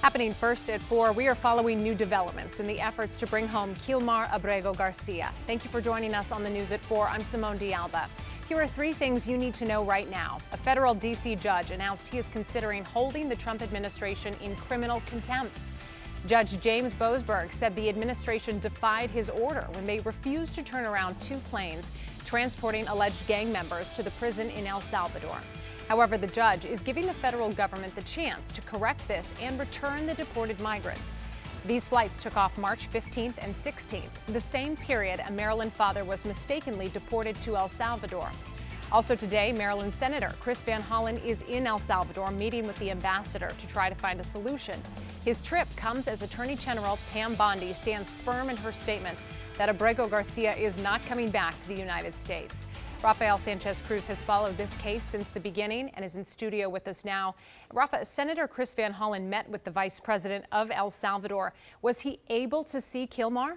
Happening first at 4, we are following new developments in the efforts to bring home Kilmar Abrego Garcia. Thank you for joining us on the News at 4. I'm Simone D'Alba. Here are 3 things you need to know right now. A federal D.C. judge announced he is considering holding the Trump administration in criminal contempt. Judge James Boasberg said the administration defied his order when they refused to turn around 2 planes transporting alleged gang members to the prison in El Salvador. However, the judge is giving the federal government the chance to correct this and return the deported migrants. These flights took off March 15th and 16th, the same period a Maryland father was mistakenly deported to El Salvador. Also today, Maryland Senator Chris Van Hollen is in El Salvador meeting with the ambassador to try to find a solution. His trip comes as Attorney General Pam Bondi stands firm in her statement that Abrego Garcia is not coming back to the United States. Rafael Sanchez Cruz has followed this case since the beginning and is in studio with us now. Rafa, Senator Chris Van Hollen met with the vice president of El Salvador. Was he able to see Kilmar?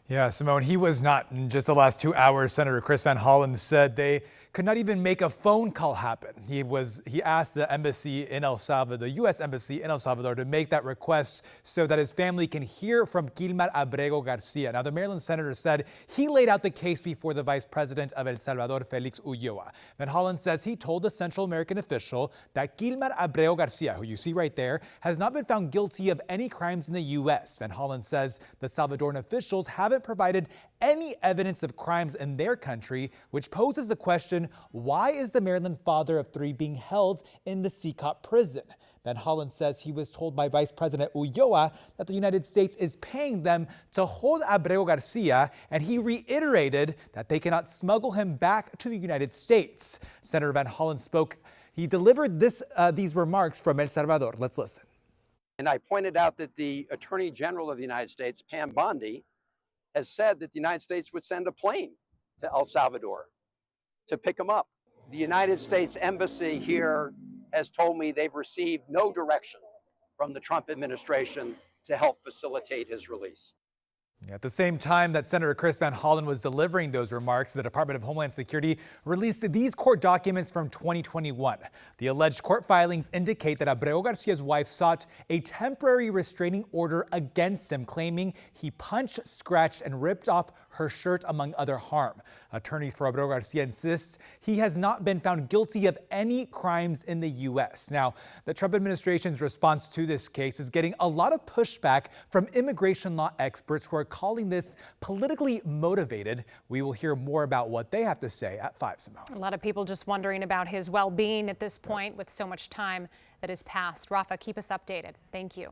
Yeah, Simone, he was not. In just the last 2 hours, Senator Chris Van Hollen said they could not even make a phone call happen. He asked the embassy in El Salvador, the U.S. embassy in El Salvador, to make that request so that his family can hear from Kilmar Abrego Garcia. Now, the Maryland senator said he laid out the case before the vice president of El Salvador, Félix Ulloa. Van Hollen says he told the Central American official that Kilmar Abrego Garcia, who you see right there, has not been found guilty of any crimes in the U.S. Van Hollen says the Salvadoran officials haven't provided any evidence of crimes in their country, which poses the question, why is the Maryland father of 3 being held in the CCOP prison? Van Hollen says he was told by Vice President Ulloa that the United States is paying them to hold Abrego Garcia, and he reiterated that they cannot smuggle him back to the United States. Senator Van Hollen spoke. He delivered these remarks from El Salvador. Let's listen. And I pointed out that the Attorney General of the United States, Pam Bondi, has said that the United States would send a plane to El Salvador to pick him up. The United States Embassy here has told me they've received no direction from the Trump administration to help facilitate his release. At the same time that Senator Chris Van Hollen was delivering those remarks, the Department of Homeland Security released these court documents from 2021. The alleged court filings indicate that Abrego Garcia's wife sought a temporary restraining order against him, claiming he punched, scratched, and ripped off her shirt, among other harm. Attorneys for Abrego Garcia insist he has not been found guilty of any crimes in the U.S. Now, the Trump administration's response to this case is getting a lot of pushback from immigration law experts who are calling this politically motivated. We will hear more about what they have to say at 5, Simone. A lot of people just wondering about his well-being at this point with so much time that has passed. Rafa, keep us updated. Thank you.